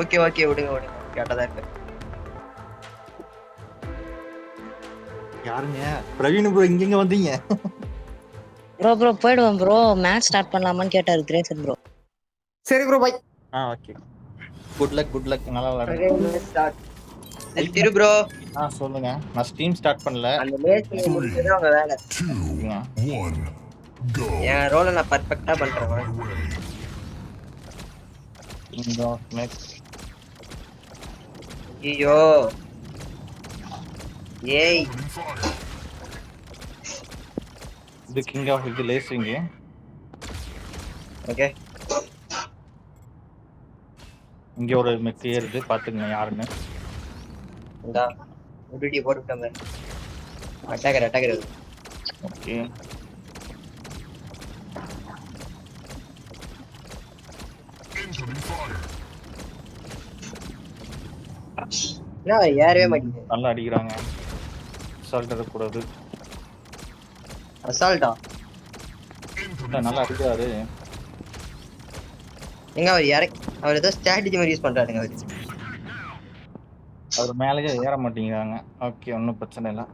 Okay okay விடுங்க விடுங்க கேட்டதா இருக்கு. யாருங்க பிரவீன் ப்ரோ இங்க வந்தீங்க? ப்ரோ ப்ரோ போயிடுவோம் ப்ரோ. மேட்ச் ஸ்டார்ட் பண்ணலாமான்னு கேட்டாரு கிரேசன் ப்ரோ. சரி bro bye. Okay good luck நல்லா விளையாடுங்க. திரு ப்ரோ சொல்லுங்க. நான் ஸ்ட்ரீம் ஸ்டார்ட் பண்ணல. அந்த மேட்ச் முடிச்சது அவங்க வேலை. என் ரோலை நான் பர்ஃபெக்ட்டா பண்றேன். ஐயோ ஏய் இது கிங் ஆஃப் இது லேசிங்க. ஓகே இங்க ஒரு மெக்கு ஏறுது பாத்துங்க யாருன்னு. இந்தா டியூட்டி போட்டுட்டோம். அட்டாக்கர் ஓகே என்ன ஏறவே மாட்டேங்குது. நல்லா அடிக்கிறாங்க. அசால்ட் இருக்கக்கூடாது. அசால்ட்டா நல்லா அடிக்கிறாரு. எங்க அவர் ஏதோ ஸ்ட்ராட்டஜி மாதிரி யூஸ் பண்றாருங்க அவரு. அவர் மேலேயே ஏற மாட்டேங்கிறாங்க. ஓகே ஒன்றும் பிரச்சனை இல்லை.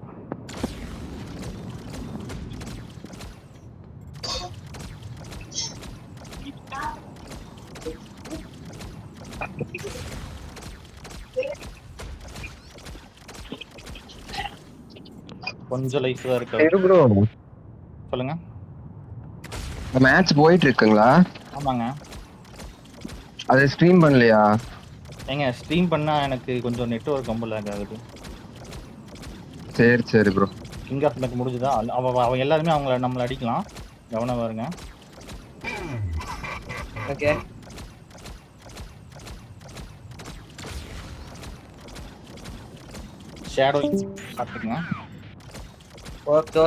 கொஞ்சம் லைஃப் தான் இருக்கு ப்ரோ. சொல்லுங்க. மேட்ச் போயிட்டு இருக்குங்களா? ஆமாங்க. அது ஸ்ட்ரீம் பண்ணலையா? ஏங்க ஸ்ட்ரீம் பண்ணா எனக்கு கொஞ்சம் நெட்வொர்க் ரொம்ப லேக் ஆகுது. சரி ப்ரோ. கிங் ஆஃப் மேட்ச் முடிஞ்சுதா? அவங்க எல்லாருமே நம்மள அடிக்கலாம். கவனம் பாருங்க. ஓகே ஷேடோ பாத்துக்கங்க. Okay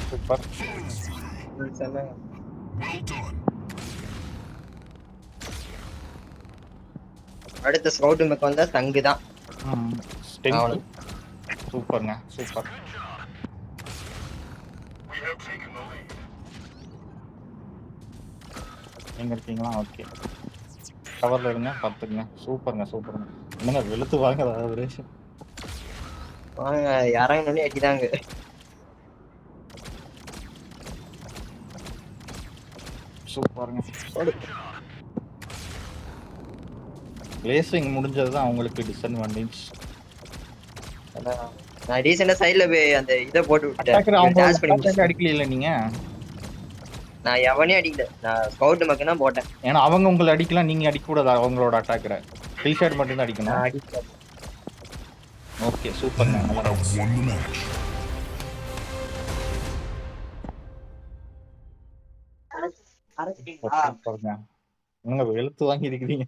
super. அடுத்த ஸ்கவுட் மேக் வந்தா தங்கு தான். சூப்பருங்க சூப்பர். எங்க இருக்கீங்களா? ஓகே கவர்ல இருங்க பாத்துக்கங்க. சூப்பருங்க. என்னங்க வெளுத்து வாங்க வாங்க இறங்கணும்னு அடிதாங்க. சூப்பருங்க. லேசிங் முடிஞ்சதுதான் அவங்களுக்கு டிஸ்அட்வான்டேஜ். நான் ரீசெண்டா சைடுல போய் அந்த இதை போட்டு விட்டேன். அடிக்கல நீங்க? நான் எவனே அடிக்கல. நான் ஸ்கவுட் மேக் தான் போட்டேன். ஏன்னா அவங்க உங்களை அடிக்கலாம், நீங்க அடிக்க கூடாது. அவங்களோட அட்டாக்கரை ஃபில் ஷாட் மட்டும் தான் அடிக்கணும். ஓகே சூப்பர்ங்க. நீங்க வெளுத்து வாங்கி இருக்கிறீங்க.